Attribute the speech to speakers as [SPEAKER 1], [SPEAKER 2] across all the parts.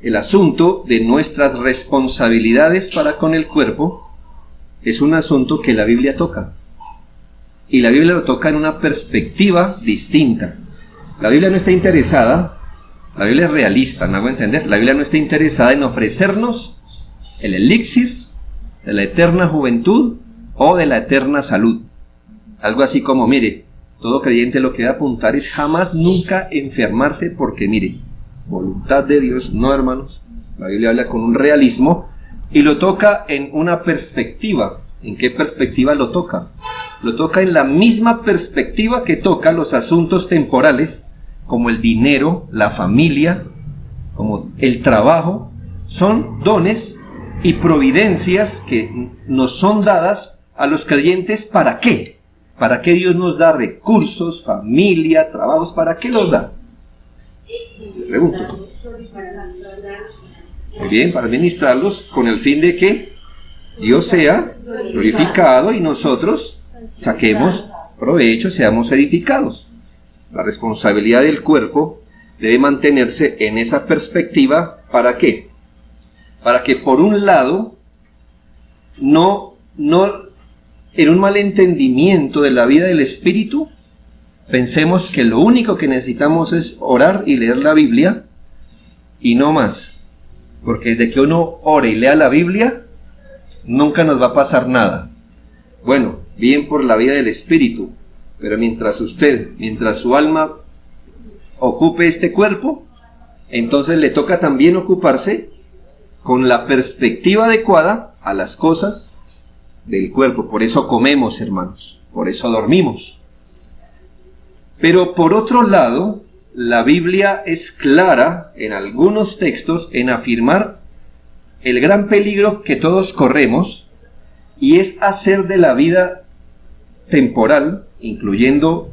[SPEAKER 1] el asunto de nuestras responsabilidades para con el cuerpo es un asunto que la Biblia toca. Y la Biblia lo toca en una perspectiva distinta. La Biblia no está interesada, la Biblia es realista, ¿me hago entender? La Biblia no está interesada en ofrecernos el elixir de la eterna juventud o de la eterna salud. Algo así como, mire, todo creyente lo que debe apuntar es jamás, nunca enfermarse, porque mire, voluntad de Dios, no, hermanos. La Biblia habla con un realismo y lo toca en una perspectiva. ¿En qué perspectiva lo toca? Lo toca en la misma perspectiva que toca los asuntos temporales, como el dinero, la familia, como el trabajo. Son dones y providencias que nos son dadas a los creyentes. ¿Para qué? ¿Para qué Dios nos da recursos, familia, trabajos? ¿Para qué los da? Le pregunto. Muy bien, para administrarlos con el fin de que Dios sea glorificado y nosotros saquemos provecho, seamos edificados. La responsabilidad del cuerpo debe mantenerse en esa perspectiva. ¿Para qué? Para que por un lado no en un mal entendimiento de la vida del espíritu pensemos que lo único que necesitamos es orar y leer la Biblia y no más, porque desde que uno ore y lea la Biblia nunca nos va a pasar nada. Bueno, bien por la vida del espíritu, pero mientras su alma ocupe este cuerpo, entonces le toca también ocuparse con la perspectiva adecuada a las cosas del cuerpo. Por eso comemos, hermanos, por eso dormimos. Pero por otro lado, la Biblia es clara en algunos textos en afirmar el gran peligro que todos corremos, y es hacer de la vida temporal, incluyendo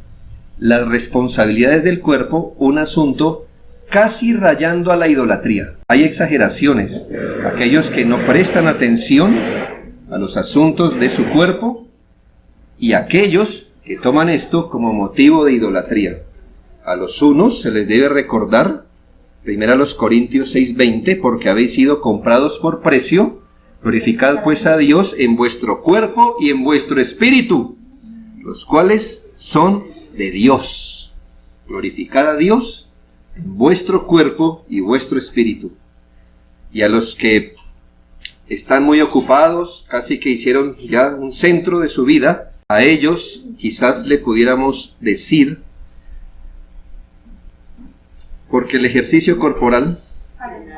[SPEAKER 1] las responsabilidades del cuerpo, un asunto casi rayando a la idolatría. Hay exageraciones. Aquellos que no prestan atención a los asuntos de su cuerpo y aquellos que toman esto como motivo de idolatría. A los unos se les debe recordar, 1 Corintios 6:20, porque habéis sido comprados por precio, glorificad pues a Dios en vuestro cuerpo y en vuestro espíritu, los cuales son de Dios. Glorificad a Dios en vuestro cuerpo y vuestro espíritu. Y a los que están muy ocupados, casi que hicieron ya un centro de su vida, a ellos quizás le pudiéramos decir, porque el ejercicio corporal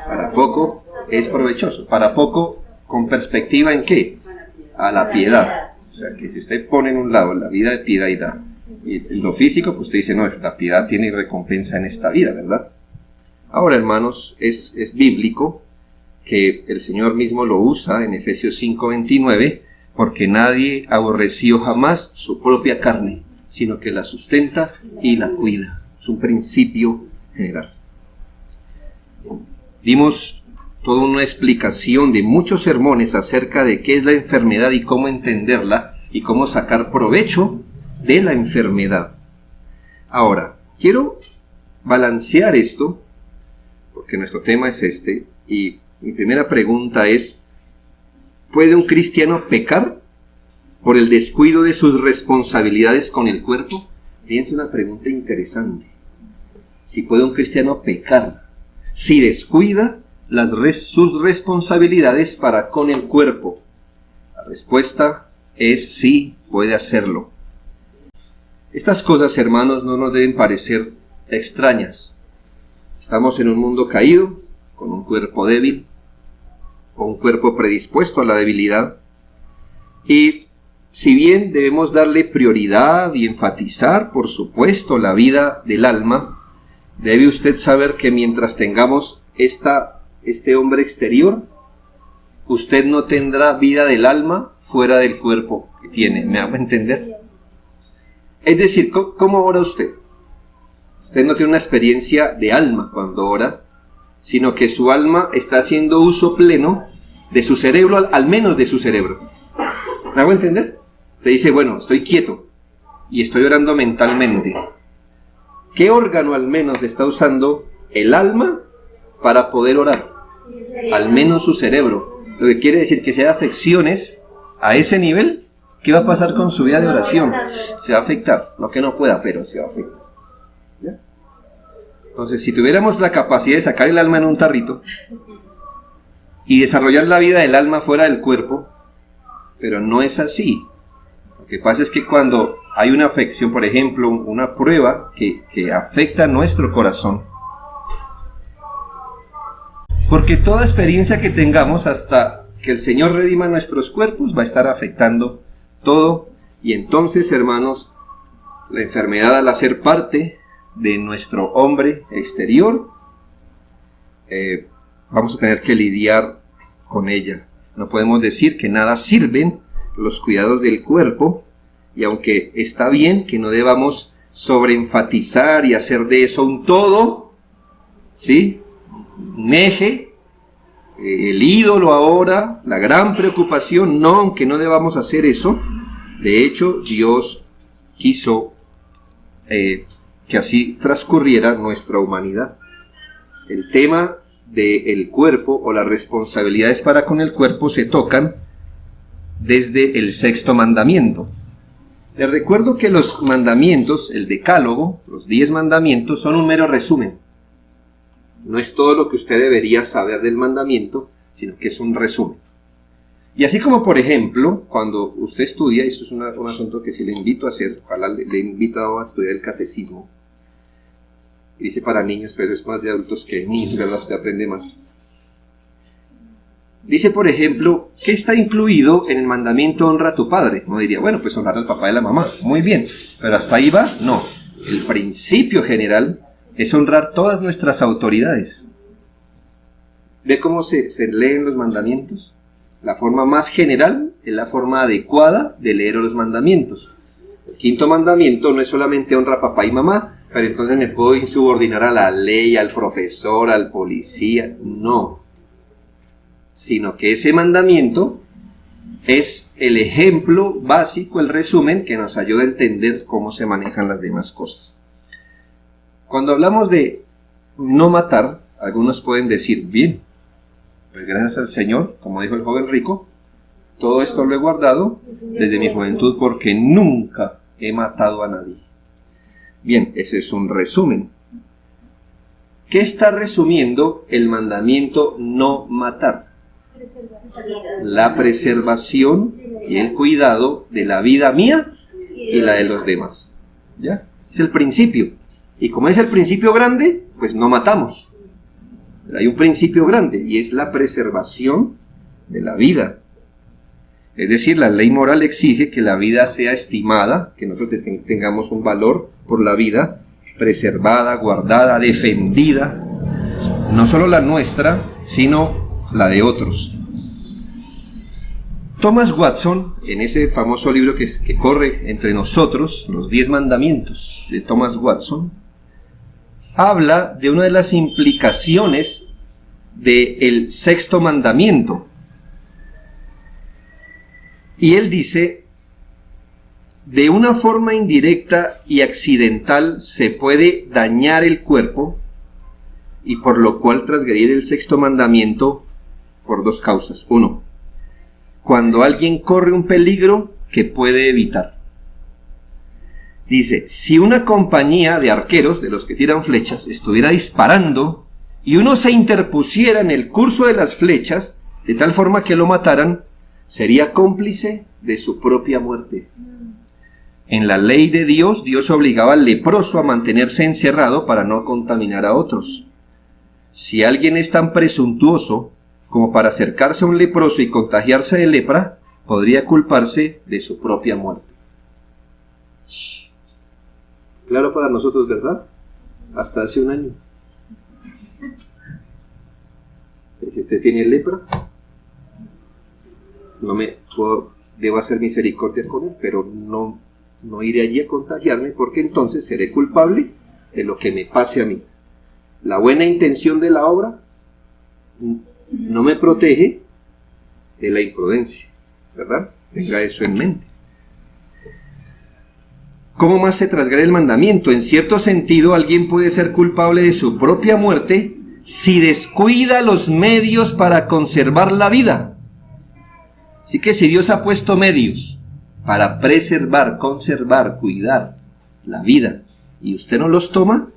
[SPEAKER 1] para poco es provechoso, para poco con perspectiva ¿en qué? A la piedad. O sea que si usted pone en un lado la vida de piedad y lo físico, pues usted dice, no, la piedad tiene recompensa en esta vida, ¿verdad? Ahora, hermanos, es bíblico que el Señor mismo lo usa en Efesios 5:29, porque nadie aborreció jamás su propia carne, sino que la sustenta y la cuida. Es un principio general. Dimos toda una explicación de muchos sermones acerca de qué es la enfermedad y cómo entenderla y cómo sacar provecho de la enfermedad. Ahora, quiero balancear esto, porque nuestro tema es este, y mi primera pregunta es, ¿puede un cristiano pecar por el descuido de sus responsabilidades con el cuerpo? Fíjense, una pregunta interesante. Si puede un cristiano pecar, si descuida sus responsabilidades para con el cuerpo. La respuesta es sí, puede hacerlo. Estas cosas, hermanos, no nos deben parecer extrañas. Estamos en un mundo caído, con un cuerpo débil, con un cuerpo predispuesto a la debilidad. Y si bien debemos darle prioridad y enfatizar, por supuesto, la vida del alma, debe usted saber que mientras tengamos este hombre exterior, usted no tendrá vida del alma fuera del cuerpo que tiene. ¿Me hago entender? Es decir, ¿cómo ora usted? Usted no tiene una experiencia de alma cuando ora, sino que su alma está haciendo uso pleno de su cerebro, al menos de su cerebro. ¿Me hago entender? Usted dice, bueno, estoy quieto y estoy orando mentalmente. ¿Qué órgano al menos está usando el alma para poder orar? al menos su cerebro. Lo que quiere decir que si hay afecciones a ese nivel, ¿qué va a pasar con su vida de oración? Se va a afectar, no que no pueda, pero se va a afectar. ¿Ya? Entonces, si tuviéramos la capacidad de sacar el alma en un tarrito y desarrollar la vida del alma fuera del cuerpo, pero no es así. Lo que pasa es que cuando hay una afección, por ejemplo, una prueba que afecta a nuestro corazón, porque toda experiencia que tengamos hasta que el Señor redima nuestros cuerpos va a estar afectando todo, y entonces, hermanos, la enfermedad, al hacer parte de nuestro hombre exterior, vamos a tener que lidiar con ella. No podemos decir que nada sirven los cuidados del cuerpo, y aunque está bien que no debamos sobreenfatizar y hacer de eso un todo, ¿sí?, un eje, el ídolo ahora, la gran preocupación, no, aunque no debamos hacer eso. De hecho, Dios quiso que así transcurriera nuestra humanidad. El tema del cuerpo o las responsabilidades para con el cuerpo se tocan desde el 6º mandamiento. Les recuerdo que los mandamientos, el decálogo, los 10 mandamientos, son un mero resumen. No es todo lo que usted debería saber del mandamiento, sino que es un resumen. Y así como, por ejemplo, cuando usted estudia, y esto es un asunto que sí le invito a hacer, ojalá le he invitado a estudiar el catecismo, dice para niños, pero es más de adultos que niños, ¿verdad? Usted aprende más. Dice, por ejemplo, ¿qué está incluido en el mandamiento honra a tu padre? No diría, bueno, pues honrar al papá y a la mamá, muy bien, pero hasta ahí va, no. El principio general es honrar todas nuestras autoridades. ¿Ve cómo se leen los mandamientos? La forma más general es la forma adecuada de leer los mandamientos. El 5.º mandamiento no es solamente honra a papá y mamá, pero entonces me puedo insubordinar a la ley, al profesor, al policía. No. Sino que ese mandamiento es el ejemplo básico, el resumen que nos ayuda a entender cómo se manejan las demás cosas. Cuando hablamos de no matar, algunos pueden decir, bien, pues gracias al Señor, como dijo el joven rico, todo esto lo he guardado desde mi juventud porque nunca he matado a nadie. Bien, ese es un resumen. ¿Qué está resumiendo el mandamiento no matar? La preservación y el cuidado de la vida mía y la de los demás. ¿Ya? Es el principio. Y como es el principio grande, pues no matamos. Pero hay un principio grande y es la preservación de la vida. Es decir, la ley moral exige que la vida sea estimada, que nosotros tengamos un valor por la vida, preservada, guardada, defendida. No solo la nuestra, sino la de otros. Thomas Watson, en ese famoso libro que corre entre nosotros, Los 10 Mandamientos de Thomas Watson, habla de una de las implicaciones del 6.º mandamiento. Y él dice, de una forma indirecta y accidental se puede dañar el cuerpo y por lo cual transgredir el 6.º mandamiento por 2 causas. 1, cuando alguien corre un peligro que puede evitar. Dice, si una compañía de arqueros, de los que tiran flechas, estuviera disparando y uno se interpusiera en el curso de las flechas, de tal forma que lo mataran, sería cómplice de su propia muerte. En la ley de Dios, Dios obligaba al leproso a mantenerse encerrado para no contaminar a otros. Si alguien es tan presuntuoso como para acercarse a un leproso y contagiarse de lepra, podría culparse de su propia muerte. Claro para nosotros, ¿verdad? Hasta hace un año. Si usted tiene lepra, debo hacer misericordia con él, pero no iré allí a contagiarme, porque entonces seré culpable de lo que me pase a mí. La buena intención de la obra no me protege de la imprudencia, ¿verdad? Tenga eso en mente. ¿Cómo más se transgrede el mandamiento? En cierto sentido, alguien puede ser culpable de su propia muerte si descuida los medios para conservar la vida. Así que si Dios ha puesto medios para preservar, conservar, cuidar la vida, y usted no los toma,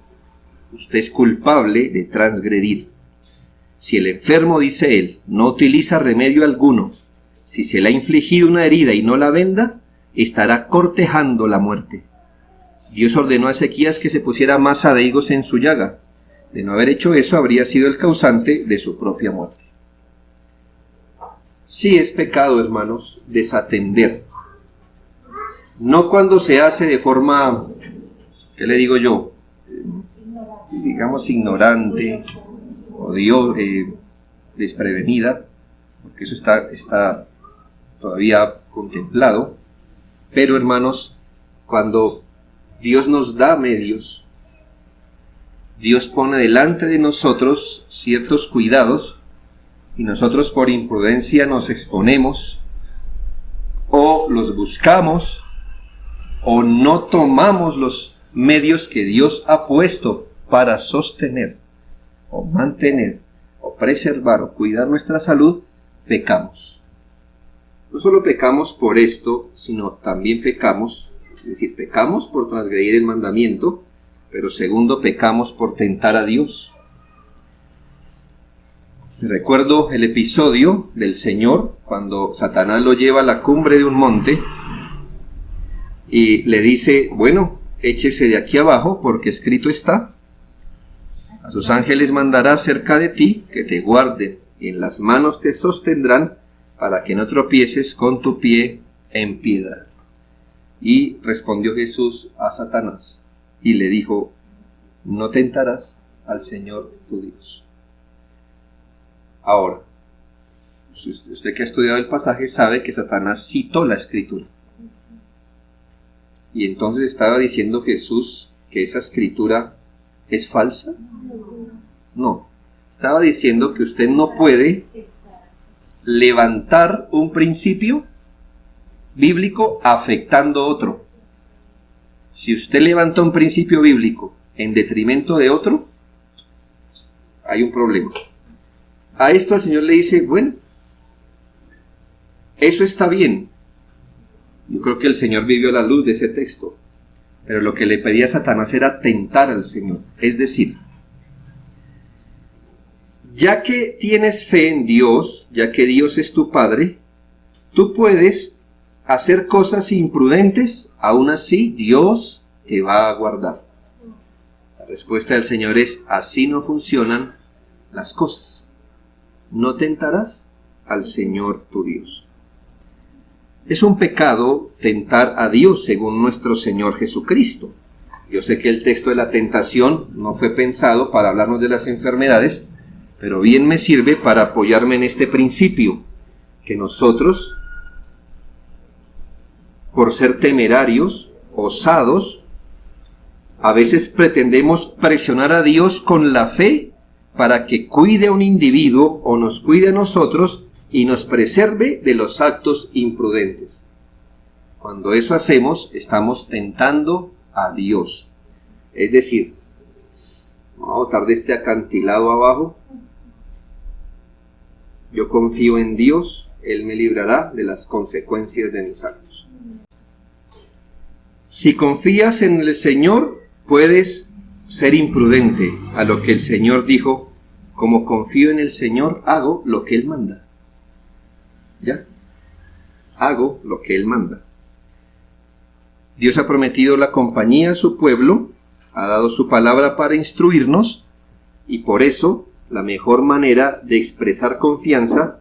[SPEAKER 1] usted es culpable de transgredir. Si el enfermo, dice él, no utiliza remedio alguno, si se le ha infligido una herida y no la venda, estará cortejando la muerte. Dios ordenó a Ezequías que se pusiera masa de higos en su llaga. De no haber hecho eso, habría sido el causante de su propia muerte. Sí es pecado, hermanos, desatender. No cuando se hace de forma, ¿qué le digo yo? Digamos ignorante o desprevenida, porque eso está todavía contemplado. Pero, hermanos, cuando Dios nos da medios, Dios pone delante de nosotros ciertos cuidados y nosotros por imprudencia nos exponemos o los buscamos o no tomamos los medios que Dios ha puesto para sostener o mantener o preservar o cuidar nuestra salud, pecamos. No solo pecamos por esto, sino también pecamos, es decir, pecamos por transgredir el mandamiento, pero segundo, pecamos por tentar a Dios. Recuerdo el episodio del Señor cuando Satanás lo lleva a la cumbre de un monte y le dice, bueno, échese de aquí abajo porque escrito está, a sus ángeles mandará cerca de ti que te guarden y en las manos te sostendrán para que no tropieces con tu pie en piedra. Y respondió Jesús a Satanás y le dijo, no tentarás al Señor tu Dios. Ahora, usted que ha estudiado el pasaje sabe que Satanás citó la escritura. Y entonces estaba diciendo Jesús que esa escritura es falsa. No, estaba diciendo que usted no puede levantar un principio bíblico afectando otro. Si usted levanta un principio bíblico en detrimento de otro, hay un problema. A esto el Señor le dice, bueno, eso está bien. Yo creo que el Señor vivió a la luz de ese texto, pero lo que le pedía a Satanás era tentar al Señor. Es decir, ya que tienes fe en Dios, ya que Dios es tu Padre, tú puedes hacer cosas imprudentes, aún así Dios te va a guardar. La respuesta del Señor es, así no funcionan las cosas. No tentarás al Señor tu Dios. Es un pecado tentar a Dios según nuestro Señor Jesucristo. Yo sé que el texto de la tentación no fue pensado para hablarnos de las enfermedades, pero bien me sirve para apoyarme en este principio, que nosotros, por ser temerarios, osados, a veces pretendemos presionar a Dios con la fe para que cuide a un individuo o nos cuide a nosotros y nos preserve de los actos imprudentes. Cuando eso hacemos, estamos tentando a Dios. Es decir, vamos a botar de este acantilado abajo. Yo confío en Dios, Él me librará de las consecuencias de mis actos. Si confías en el Señor, puedes ser imprudente a lo que el Señor dijo, como confío en el Señor, hago lo que Él manda. ¿Ya? Hago lo que Él manda. Dios ha prometido la compañía a su pueblo, ha dado su palabra para instruirnos, y por eso la mejor manera de expresar confianza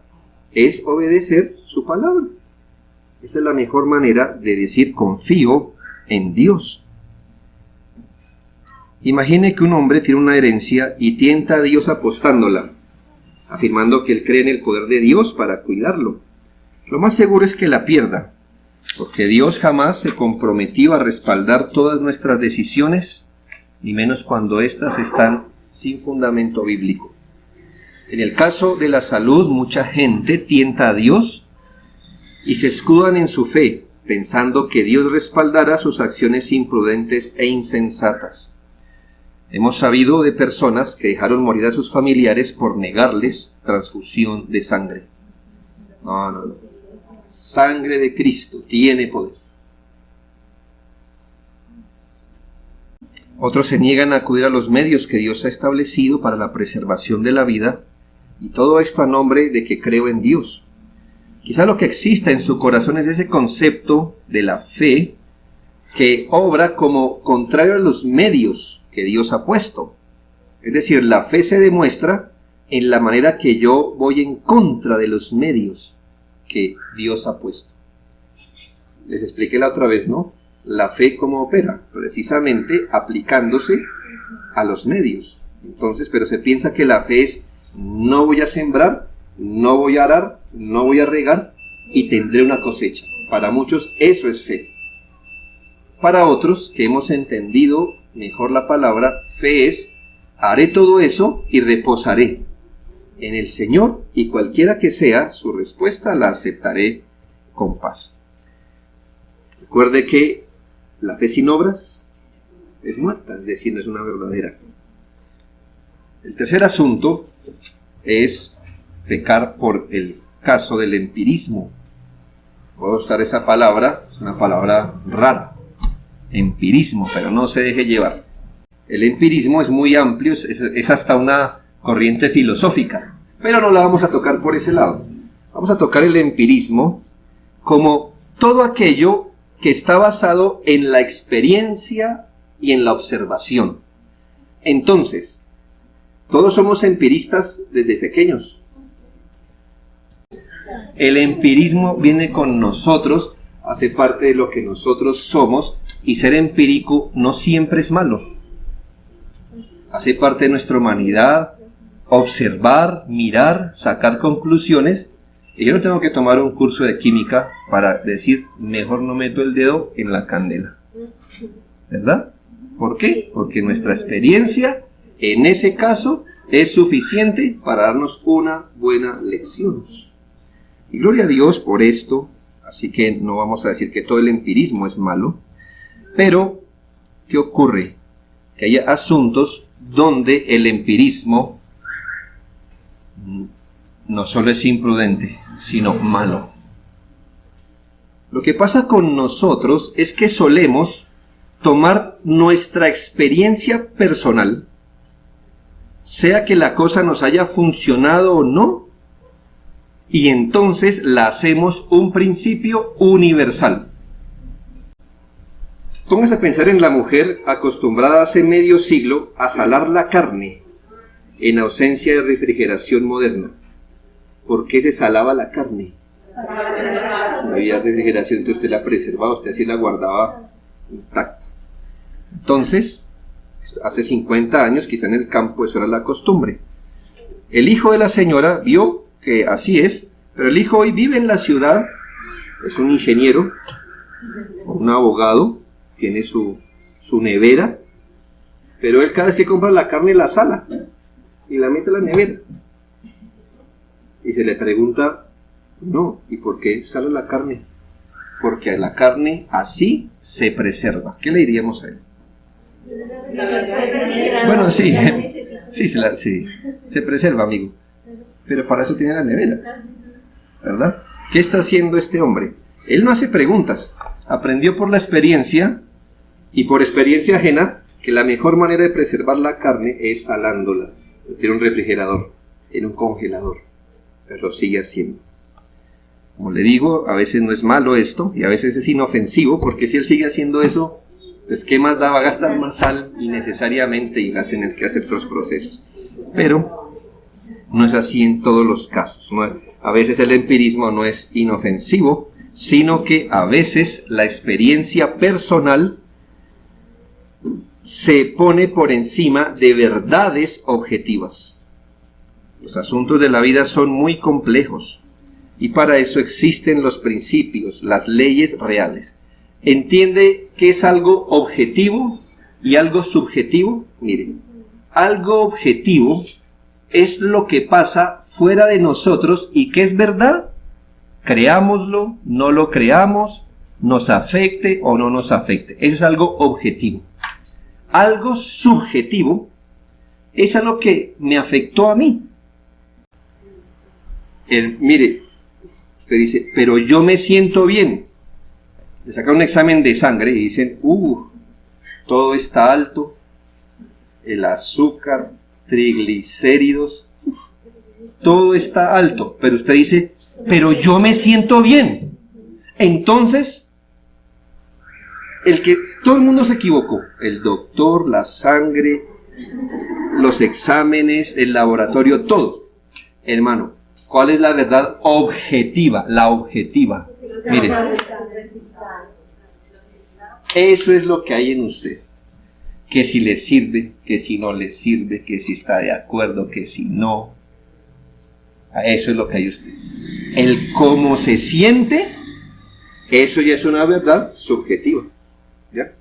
[SPEAKER 1] es obedecer su palabra. Esa es la mejor manera de decir confío en Dios. Imagine que un hombre tiene una herencia y tienta a Dios apostándola, afirmando que él cree en el poder de Dios para cuidarlo. Lo más seguro es que la pierda, porque Dios jamás se comprometió a respaldar todas nuestras decisiones, ni menos cuando éstas están sin fundamento bíblico. En el caso de la salud, mucha gente tienta a Dios y se escudan en su fe, pensando que Dios respaldará sus acciones imprudentes e insensatas. Hemos sabido de personas que dejaron morir a sus familiares por negarles transfusión de sangre. No. Sangre de Cristo tiene poder. Otros se niegan a acudir a los medios que Dios ha establecido para la preservación de la vida, y todo esto a nombre de que creo en Dios. Quizá lo que exista en su corazón es ese concepto de la fe que obra como contrario a los medios que Dios ha puesto. Es decir, la fe se demuestra en la manera que yo voy en contra de los medios que Dios ha puesto. Les expliqué la otra vez, ¿no? La fe cómo opera, precisamente aplicándose a los medios. Entonces, pero se piensa que la fe es: no voy a sembrar, no voy a arar, no voy a regar y tendré una cosecha. Para muchos eso es fe. Para otros que hemos entendido mejor la palabra, fe es: haré todo eso y reposaré en el Señor, y cualquiera que sea su respuesta la aceptaré con paz. Recuerde que la fe sin obras es muerta, es decir, no es una verdadera fe. El tercer asunto es pecar por el caso del empirismo. Voy a usar esa palabra, es una palabra rara, empirismo, pero no se deje llevar. El empirismo es muy amplio, es hasta una corriente filosófica, pero no la vamos a tocar por ese lado. Vamos a tocar el empirismo como todo aquello que está basado en la experiencia y en la observación. Entonces, todos somos empiristas desde pequeños. El empirismo viene con nosotros, hace parte de lo que nosotros somos, y ser empírico no siempre es malo. Hace parte de nuestra humanidad, observar, mirar, sacar conclusiones. Y yo no tengo que tomar un curso de química para decir: mejor no meto el dedo en la candela. ¿Verdad? ¿Por qué? Porque nuestra experiencia, en ese caso, es suficiente para darnos una buena lección. Y gloria a Dios por esto. Así que no vamos a decir que todo el empirismo es malo. Pero, ¿qué ocurre? Que hay asuntos donde el empirismo no solo es imprudente, sino malo. Lo que pasa con nosotros es que solemos tomar nuestra experiencia personal, sea que la cosa nos haya funcionado o no, y entonces la hacemos un principio universal. Póngase a pensar en la mujer acostumbrada hace medio siglo a salar la carne en ausencia de refrigeración moderna. ¿Por qué se salaba la carne? No había refrigeración, entonces usted la preservaba, usted así la guardaba intacta. Entonces, hace 50 años, quizá en el campo, eso era la costumbre. El hijo de la señora vio que así es, pero el hijo hoy vive en la ciudad, es un ingeniero, un abogado, tiene su nevera, pero él cada vez que compra la carne la sala y la mete a la nevera. Y se le pregunta: no, ¿y por qué sale la carne? Porque la carne así se preserva. ¿Qué le diríamos a él? Bueno, sí, se preserva, amigo. Pero para eso tiene la nevera, ¿verdad? ¿Qué está haciendo este hombre? Él no hace preguntas. Aprendió por la experiencia y por experiencia ajena que la mejor manera de preservar la carne es salándola. Tiene un refrigerador, tiene un congelador, pero lo sigue haciendo. Como le digo, a veces no es malo esto y a veces es inofensivo, porque si él sigue haciendo eso, pues ¿qué más da? Va a gastar más sal innecesariamente y va a tener que hacer otros procesos. Pero no es así en todos los casos, ¿no? A veces el empirismo no es inofensivo, sino que a veces la experiencia personal se pone por encima de verdades objetivas. Los asuntos de la vida son muy complejos y para eso existen los principios, las leyes reales. ¿Entiende qué es algo objetivo y algo subjetivo? Miren, algo objetivo es lo que pasa fuera de nosotros y que es verdad. Creámoslo, no lo creamos, nos afecte o no nos afecte. Eso es algo objetivo. algo subjetivo, es algo que me afectó a mí. Mire, usted dice, pero yo me siento bien. Le sacan un examen de sangre y dicen, todo está alto, el azúcar, triglicéridos, todo está alto, pero usted dice, pero yo me siento bien. Entonces, todo el mundo se equivocó, el doctor, la sangre, los exámenes, el laboratorio, todo. Hermano, ¿cuál es la verdad objetiva? La objetiva. Mire, eso es lo que hay en usted. Que si le sirve, que si no le sirve, que si está de acuerdo, que si no. Eso es lo que hay en usted. El cómo se siente, eso ya es una verdad subjetiva. ¿Ya?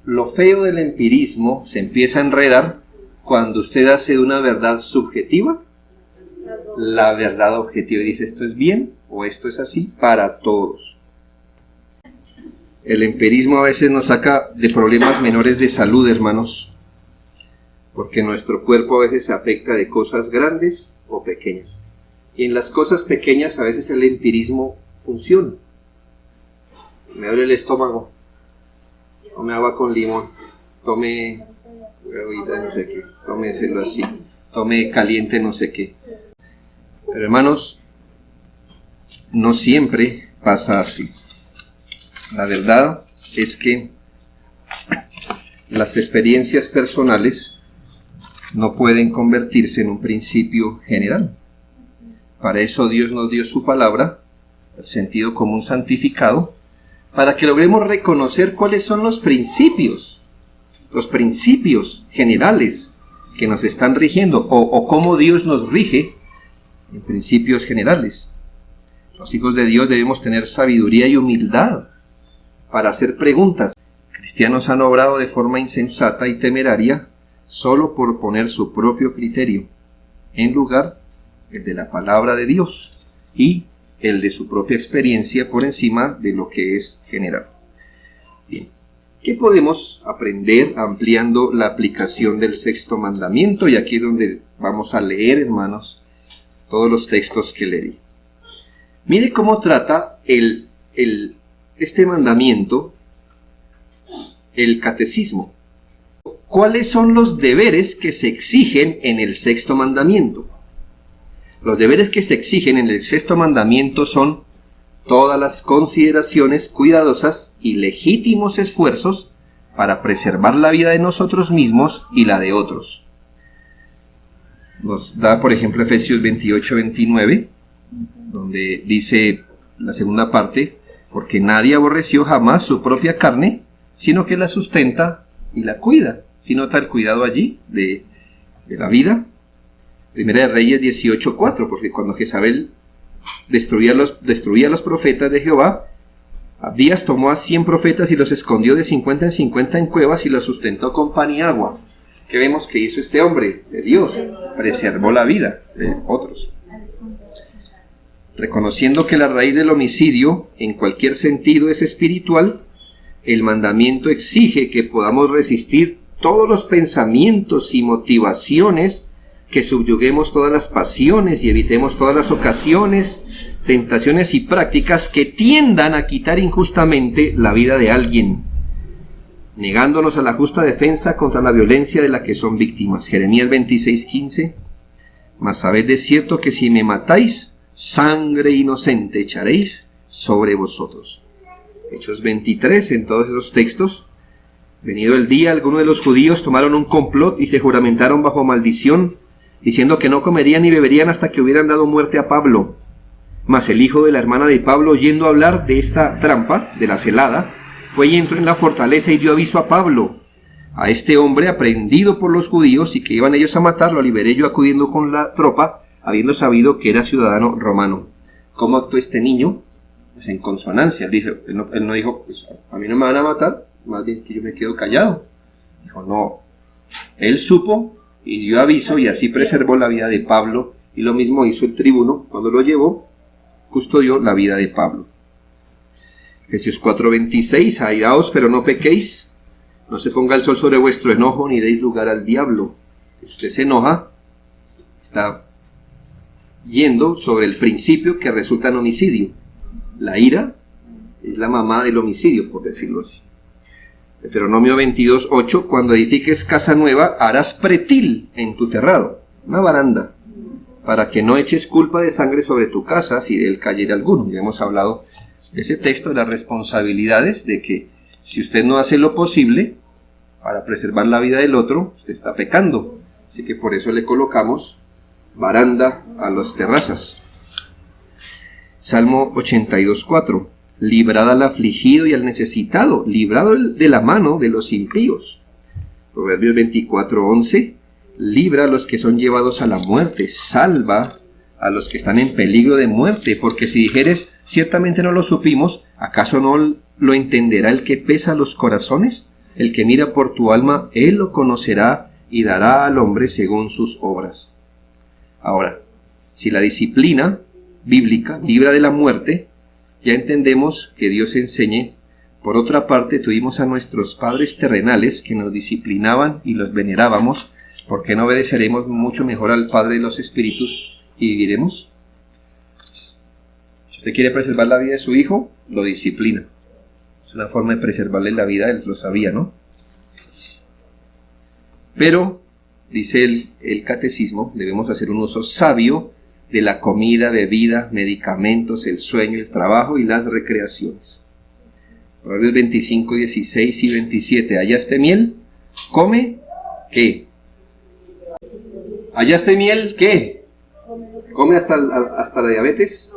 [SPEAKER 1] Lo feo del empirismo se empieza a enredar cuando usted hace una verdad subjetiva la verdad objetiva y dice esto es bien o esto es así para todos. El empirismo a veces nos saca de problemas menores de salud, hermanos, porque nuestro cuerpo a veces se afecta de cosas grandes o pequeñas. Y en las cosas pequeñas a veces el empirismo funciona. Me duele el estómago, tome agua con limón, tome agüita no sé qué, tómeselo así, tome caliente no sé qué. Pero hermanos, no siempre pasa así. La verdad es que las experiencias personales no pueden convertirse en un principio general. Para eso Dios nos dio su palabra, el sentido común santificado, para que logremos reconocer cuáles son los principios generales que nos están rigiendo, o cómo Dios nos rige en principios generales. Los hijos de Dios debemos tener sabiduría y humildad para hacer preguntas. Cristianos han obrado de forma insensata y temeraria solo por poner su propio criterio en lugar el de la palabra de Dios y el de su propia experiencia por encima de lo que es general. Bien, ¿qué podemos aprender ampliando la aplicación del sexto mandamiento? Y aquí es donde vamos a leer, hermanos, todos los textos que leí. Mire cómo trata este mandamiento el catecismo. ¿Cuáles son los deberes que se exigen en el sexto mandamiento? Los deberes que se exigen en el sexto mandamiento son todas las consideraciones cuidadosas y legítimos esfuerzos para preservar la vida de nosotros mismos y la de otros. Nos da, por ejemplo, Efesios 28-29, donde dice la segunda parte, porque nadie aborreció jamás su propia carne, sino que la sustenta y la cuida. ¿Sí nota el cuidado allí de la vida? Primera de Reyes 18:4, porque cuando Jezabel destruía a los profetas de Jehová, Abdías tomó a 100 profetas y los escondió de 50 en 50 en cuevas y los sustentó con pan y agua. ¿Qué vemos que hizo este hombre de Dios? Preservó la vida de otros. Reconociendo que la raíz del homicidio en cualquier sentido es espiritual, el mandamiento exige que podamos resistir todos los pensamientos y motivaciones, que subyuguemos todas las pasiones y evitemos todas las ocasiones, tentaciones y prácticas que tiendan a quitar injustamente la vida de alguien, negándonos a la justa defensa contra la violencia de la que son víctimas. Jeremías 26:15, mas sabed de cierto que si me matáis, sangre inocente echaréis sobre vosotros. Hechos 23, en todos esos textos. Venido el día, algunos de los judíos tomaron un complot y se juramentaron bajo maldición, diciendo que no comerían ni beberían hasta que hubieran dado muerte a Pablo. Mas el hijo de la hermana de Pablo, oyendo hablar de esta trampa, de la celada, fue y entró en la fortaleza y dio aviso a Pablo. A este hombre, aprehendido por los judíos y que iban ellos a matarlo, liberé yo acudiendo con la tropa, habiendo sabido que era ciudadano romano. ¿Cómo actuó este niño? Pues en consonancia. Dice, él no dijo, pues a mí no me van a matar, más bien que yo me quedo callado. Dijo, no. Él supo y dio aviso y así preservó la vida de Pablo, y lo mismo hizo el tribuno cuando lo llevó, custodió la vida de Pablo. Efesios 4:26, airaos pero no pequéis, No se ponga el sol sobre vuestro enojo, ni deis lugar al diablo. Si usted se enoja, está yendo sobre el principio que resulta en homicidio. La ira es la mamá del homicidio, por decirlo así. Deuteronomio 22:8, cuando edifiques casa nueva, harás pretil en tu terrado, una baranda, para que no eches culpa de sangre sobre tu casa si de él cayera alguno. Ya hemos hablado de ese texto, de las responsabilidades, de que si usted no hace lo posible para preservar la vida del otro, usted está pecando. Así que por eso le colocamos baranda a las terrazas. Salmo 82:4. Librad al afligido y al necesitado, librado de la mano de los impíos. Proverbios 24:11. Libra a los que son llevados a la muerte, salva a los que están en peligro de muerte, porque si dijeres, ciertamente no lo supimos, ¿acaso no lo entenderá el que pesa los corazones? El que mira por tu alma, él lo conocerá y dará al hombre según sus obras. Ahora, si la disciplina bíblica libra de la muerte, ya entendemos que Dios enseñe. Por otra parte, tuvimos a nuestros padres terrenales que nos disciplinaban y los venerábamos. ¿Por qué no obedeceremos mucho mejor al Padre de los Espíritus y viviremos? Si usted quiere preservar la vida de su hijo, lo disciplina. Es una forma de preservarle la vida, él lo sabía, ¿no? Pero, dice el catecismo, debemos hacer un uso sabio de la comida, bebida, medicamentos, el sueño, el trabajo y las recreaciones. Proverbios 25, 16 y 27. ¿Hallaste miel? Come, ¿qué? ¿Hallaste miel? ¿Qué? ¿Come hasta la diabetes?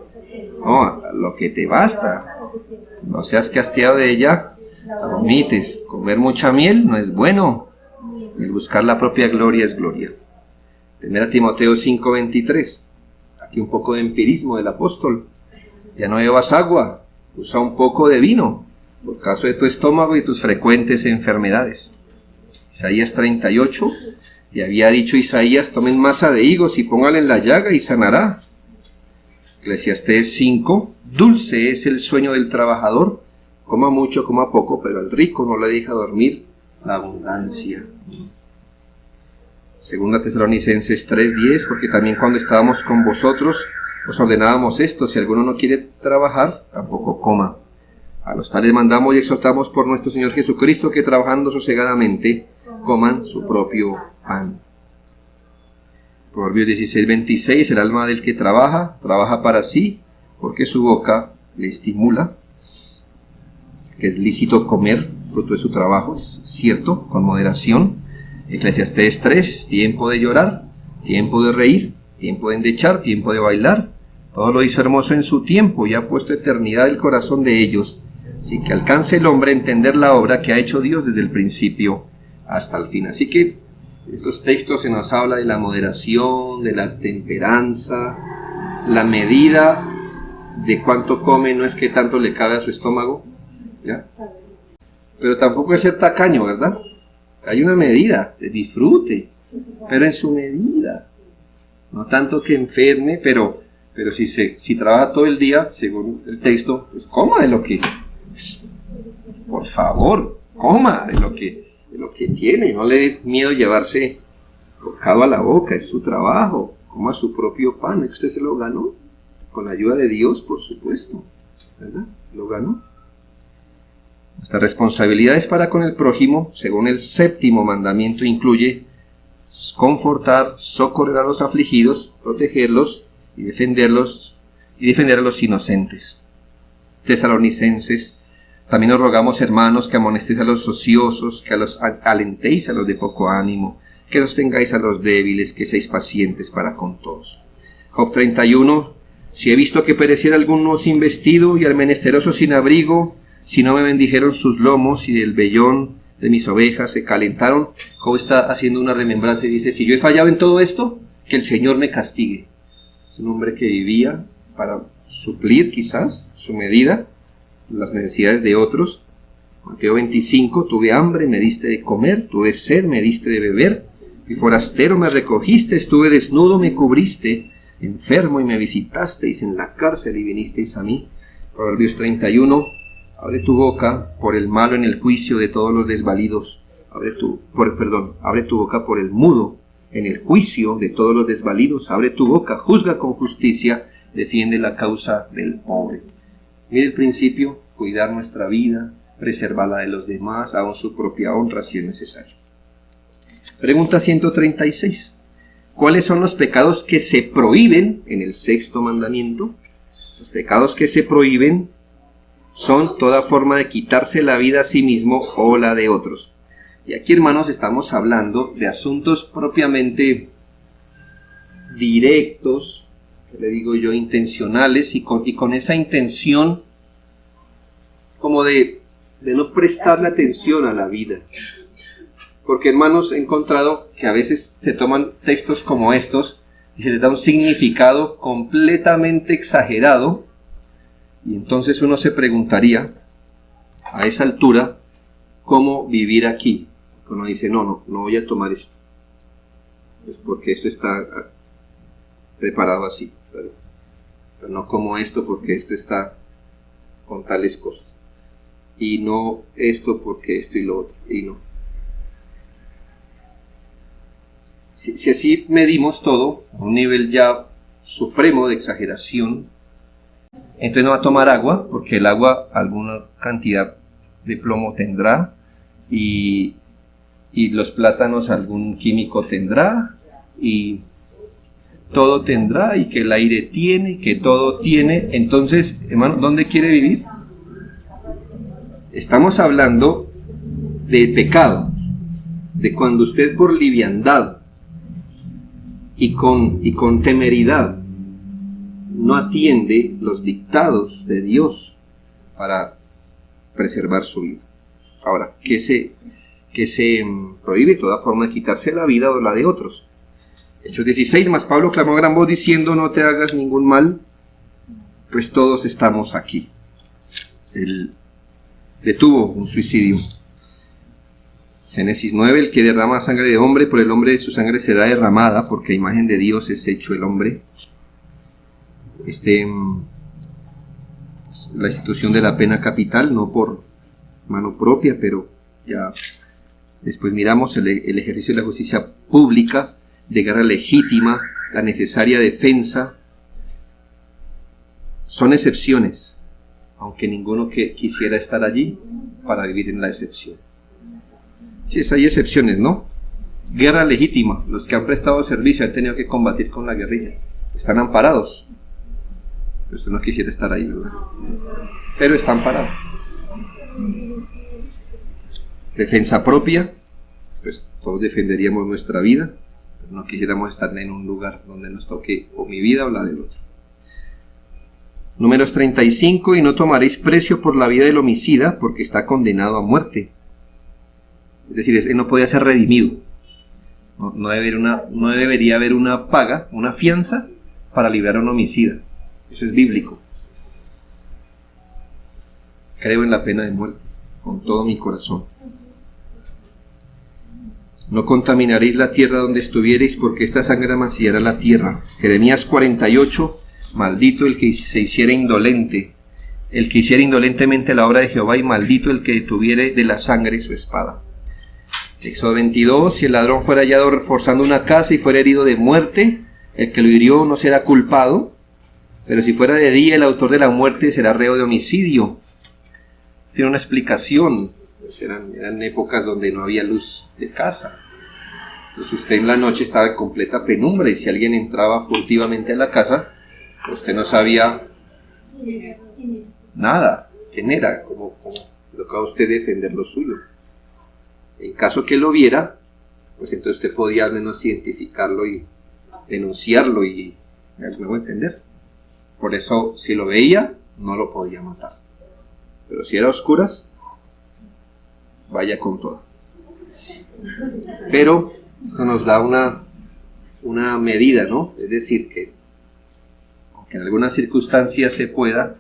[SPEAKER 1] No, lo que te basta. No seas que hastiado de ella, vomites. Comer mucha miel no es bueno. El buscar la propia gloria es gloria. 1 Timoteo 5:23. Aquí un poco de empirismo del apóstol. Ya no bebas agua, usa un poco de vino, por caso de tu estómago y tus frecuentes enfermedades. Isaías 38. Y había dicho Isaías, tomen masa de higos y póngala en la llaga y sanará. Eclesiastés 5, dulce es el sueño del trabajador, coma mucho, coma poco, pero al rico no le deja dormir la abundancia. Segunda Tesalonicenses 3:10, porque también cuando estábamos con vosotros os ordenábamos esto, si alguno no quiere trabajar, tampoco coma. A los tales mandamos y exhortamos por nuestro Señor Jesucristo que trabajando sosegadamente coman su propio pan. Proverbios 16:26, el alma del que trabaja para sí, porque su boca le estimula. Que es lícito comer fruto de su trabajo, es cierto, con moderación. Eclesiastés 3, tiempo de llorar, tiempo de reír, tiempo de endechar, tiempo de bailar. Todo lo hizo hermoso en su tiempo y ha puesto eternidad en el corazón de ellos, sin que alcance el hombre a entender la obra que ha hecho Dios desde el principio hasta el fin. Así que estos textos se nos habla de la moderación, de la temperanza, la medida de cuánto come, no es que tanto le cabe a su estómago, ¿ya? Pero tampoco es ser tacaño, ¿verdad? Hay una medida de disfrute, pero en su medida. No tanto que enferme, pero si trabaja todo el día, según el texto, pues coma de lo que... Por favor, coma de lo que tiene. No le dé miedo llevarse bocado a la boca, es su trabajo. Coma su propio pan, es que usted se lo ganó. Con la ayuda de Dios, por supuesto, ¿verdad? Lo ganó. Nuestra responsabilidad es para con el prójimo, según el 7º mandamiento, incluye confortar, socorrer a los afligidos, protegerlos y defender a los inocentes. Tesalonicenses, también os rogamos, hermanos, que amonestéis a los ociosos, que alentéis a los de poco ánimo, que sostengáis a los débiles, que seáis pacientes para con todos. Job 31, si he visto que pereciera alguno sin vestido y al menesteroso sin abrigo, si no me bendijeron sus lomos y del vellón de mis ovejas se calentaron. Job está haciendo una remembranza y dice, si yo he fallado en todo esto, que el Señor me castigue. Es un hombre que vivía para suplir quizás su medida, las necesidades de otros. Mateo 25, tuve hambre, me diste de comer, tuve sed, me diste de beber, fui forastero, me recogiste, estuve desnudo, me cubriste, enfermo y me visitasteis, en la cárcel y vinisteis a mí. Proverbios 31, Abre tu boca por el malo en el juicio de todos los desvalidos. Abre tu boca por el mudo en el juicio de todos los desvalidos. Abre tu boca, juzga con justicia, defiende la causa del pobre. Mire el principio: cuidar nuestra vida, preservar la de los demás, aun su propia honra si es necesario. Pregunta 136. ¿Cuáles son los pecados que se prohíben en el sexto mandamiento? Los pecados que se prohíben son toda forma de quitarse la vida a sí mismo o la de otros. Y aquí, hermanos, estamos hablando de asuntos propiamente directos, que le digo yo, intencionales, y con esa intención como de no prestarle atención a la vida. Porque, hermanos, he encontrado que a veces se toman textos como estos y se les da un significado completamente exagerado, y entonces uno se preguntaría a esa altura cómo vivir aquí. Uno dice, no voy a tomar esto, pues porque esto está preparado así, ¿sabes? Pero no como esto porque esto está con tales cosas, y no esto porque esto y lo otro, y no. Si así medimos todo a un nivel ya supremo de exageración, entonces no va a tomar agua, porque el agua alguna cantidad de plomo tendrá, y los plátanos algún químico tendrá, y todo tendrá, y que el aire tiene, y que todo tiene. Entonces, hermano, ¿dónde quiere vivir? Estamos hablando de pecado, de cuando usted por liviandad y con temeridad no atiende los dictados de Dios para preservar su vida. Ahora, ¿qué se prohíbe? Toda forma de quitarse la vida o la de otros. Hechos 16, mas Pablo clamó a gran voz diciendo, no te hagas ningún mal, pues todos estamos aquí. Él detuvo un suicidio. Génesis 9, el que derrama sangre de hombre, por el hombre de su sangre será derramada, porque a imagen de Dios es hecho el hombre. La institución de la pena capital, no por mano propia, pero ya después miramos el ejercicio de la justicia pública, de guerra legítima, la necesaria defensa. Son excepciones, aunque ninguno que quisiera estar allí para vivir en la excepción. Sí, hay excepciones, ¿no? Guerra legítima, los que han prestado servicio han tenido que combatir con la guerrilla, están amparados. Pero usted no quisiera estar ahí, ¿verdad? Pero están parados. Defensa propia, pues todos defenderíamos nuestra vida, pero no quisiéramos estar en un lugar donde nos toque o mi vida o la del otro. Números 35, y no tomaréis precio por la vida del homicida, porque está condenado a muerte. Es decir, él no podía ser redimido. No debería haber una paga, una fianza para librar a un homicida. Eso es bíblico. Creo en la pena de muerte con todo mi corazón. No contaminaréis la tierra donde estuviereis, porque esta sangre amancillará la tierra. Jeremías 48, maldito el que se hiciera indolente, el que hiciera indolentemente la obra de Jehová, y maldito el que detuviere de la sangre su espada. Éxodo 22, si el ladrón fuera hallado reforzando una casa y fuera herido de muerte, el que lo hirió no será culpado, pero si fuera de día, el autor de la muerte será reo de homicidio. Tiene una explicación. Pues eran épocas donde no había luz de casa. Entonces usted en la noche estaba en completa penumbra, y si alguien entraba furtivamente a la casa, usted no sabía nada, quién era, cómo tocaba a usted defender lo suyo. En caso que lo viera, pues entonces usted podía al menos identificarlo y denunciarlo, y me voy a entender. Por eso, si lo veía, no lo podía matar. Pero si era a oscuras, vaya con todo. Pero eso nos da una medida, ¿no? Es decir, que aunque en algunas circunstancias se pueda,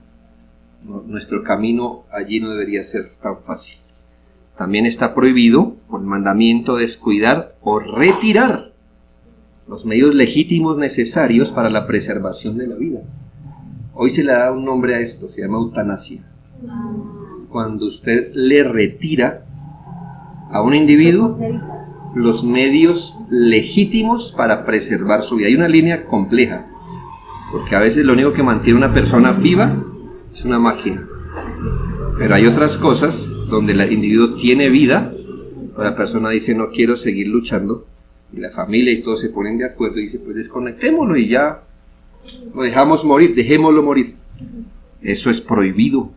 [SPEAKER 1] nuestro camino allí no debería ser tan fácil. También está prohibido por el mandamiento descuidar o retirar los medios legítimos necesarios para la preservación de la vida. Hoy se le da un nombre a esto, se llama eutanasia. cuando usted le retira a un individuo los medios legítimos para preservar su vida. Hay una línea compleja, porque a veces lo único que mantiene una persona viva es una máquina. Pero hay otras cosas donde el individuo tiene vida, la persona dice no quiero seguir luchando, y la familia y todos se ponen de acuerdo y dice pues desconectémoslo y ya lo dejamos morir, dejémoslo morir. Eso es prohibido.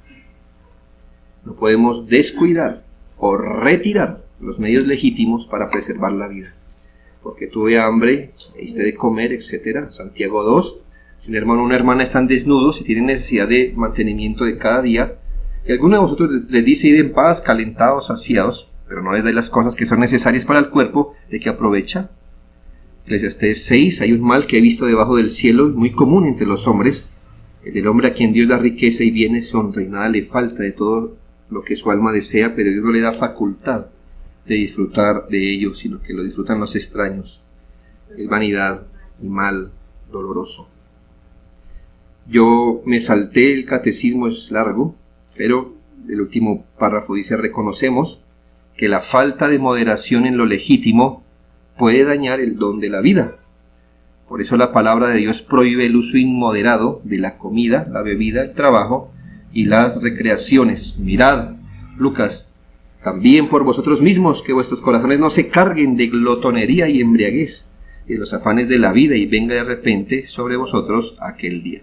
[SPEAKER 1] No podemos descuidar o retirar los medios legítimos para preservar la vida. Porque tuve hambre, me diste de comer, etc. Santiago 2. Si un hermano o una hermana están desnudos y tienen necesidad de mantenimiento de cada día, y alguno de vosotros les dice id en paz, calentados, saciados, pero no les da las cosas que son necesarias para el cuerpo, ¿de qué aprovecha? Eclesiastés 6. Hay un mal que he visto debajo del cielo, muy común entre los hombres, el del hombre a quien Dios da riqueza y bienes, honra, y nada le falta de todo lo que su alma desea, pero Dios no le da facultad de disfrutar de ello, sino que lo disfrutan los extraños. Es vanidad y mal doloroso. Yo me salté el catecismo, es largo, pero el último párrafo dice: reconocemos que la falta de moderación en lo legítimo puede dañar el don de la vida. Por eso la palabra de Dios prohíbe el uso inmoderado de la comida, la bebida, el trabajo y las recreaciones. Mirad, Lucas, también por vosotros mismos, que vuestros corazones no se carguen de glotonería y embriaguez, y de los afanes de la vida, y venga de repente sobre vosotros aquel día.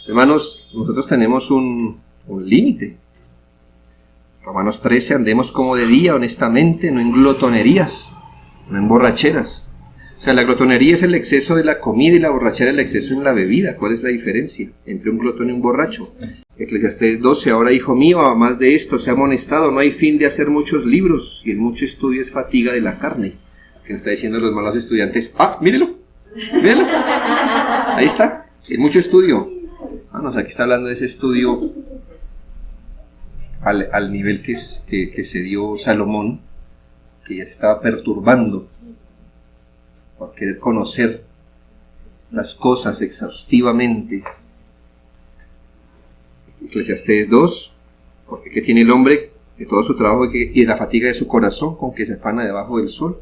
[SPEAKER 1] Hermanos, nosotros tenemos un límite. Romanos 13, andemos como de día, honestamente, no en glotonerías, no en borracheras. O sea, la glotonería es el exceso de la comida y la borrachera el exceso en la bebida. ¿Cuál es la diferencia entre un glotón y un borracho? Eclesiastés 12, ahora hijo mío, a más de esto, sea amonestado, no hay fin de hacer muchos libros, y el mucho estudio es fatiga de la carne. Que nos está diciendo los malos estudiantes, mírelo, ahí está, el mucho estudio. Aquí está hablando de ese estudio al nivel que se dio Salomón, que ya se estaba perturbando por querer conocer las cosas exhaustivamente. Eclesiastés 2, porque ¿qué tiene el hombre de todo su trabajo y de la fatiga de su corazón con que se afana debajo del sol?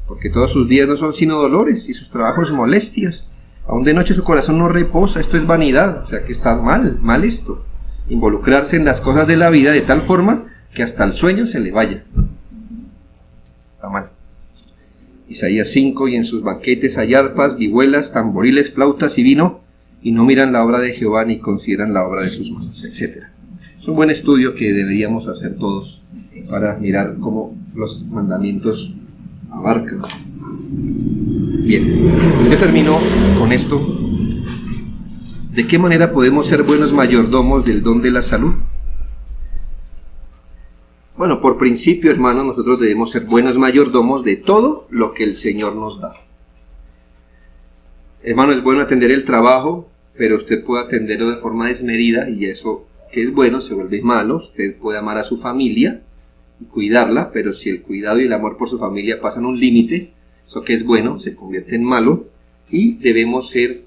[SPEAKER 1] Porque todos sus días no son sino dolores y sus trabajos molestias. Aún de noche su corazón no reposa. Esto es vanidad, o sea que está mal esto. Involucrarse en las cosas de la vida de tal forma que hasta el sueño se le vaya. Está mal. Isaías 5, y en sus banquetes hay arpas, vihuelas, tamboriles, flautas y vino, y no miran la obra de Jehová ni consideran la obra de sus manos, etc. Es un buen estudio que deberíamos hacer todos para mirar cómo los mandamientos abarcan. Bien, yo termino con esto. ¿De qué manera podemos ser buenos mayordomos del don de la salud? Bueno, por principio, hermanos, nosotros debemos ser buenos mayordomos de todo lo que el Señor nos da. Hermano, es bueno atender el trabajo, pero usted puede atenderlo de forma desmedida y eso que es bueno se vuelve malo. Usted puede amar a su familia y cuidarla, pero si el cuidado y el amor por su familia pasan un límite, eso que es bueno se convierte en malo, y debemos ser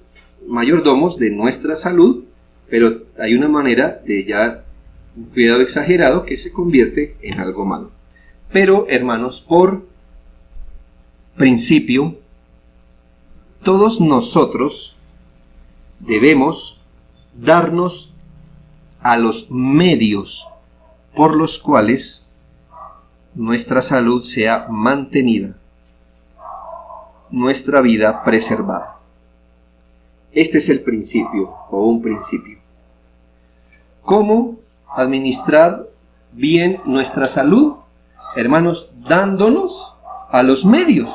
[SPEAKER 1] mayordomos de nuestra salud, pero hay una manera de ya un cuidado exagerado que se convierte en algo malo. Pero, hermanos, por principio, todos nosotros debemos darnos a los medios por los cuales nuestra salud sea mantenida, nuestra vida preservada. Este es el principio, o un principio. ¿Cómo administrar bien nuestra salud? Hermanos, dándonos a los medios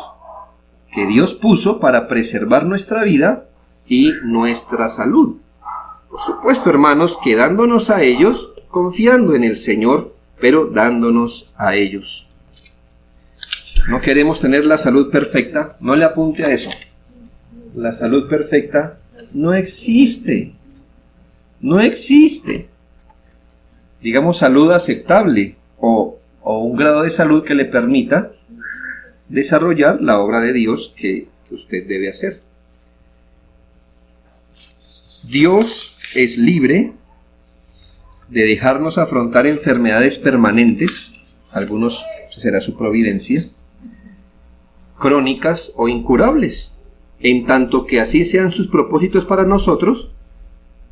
[SPEAKER 1] que Dios puso para preservar nuestra vida y nuestra salud. Por supuesto, hermanos, que dándonos a ellos, confiando en el Señor, pero dándonos a ellos. No queremos tener la salud perfecta, no le apunte a eso. La salud perfecta no existe. No existe. Digamos salud aceptable o un grado de salud que le permita desarrollar la obra de Dios que usted debe hacer. Dios es libre de dejarnos afrontar enfermedades permanentes, algunos será su providencia, crónicas o incurables. En tanto que así sean sus propósitos para nosotros,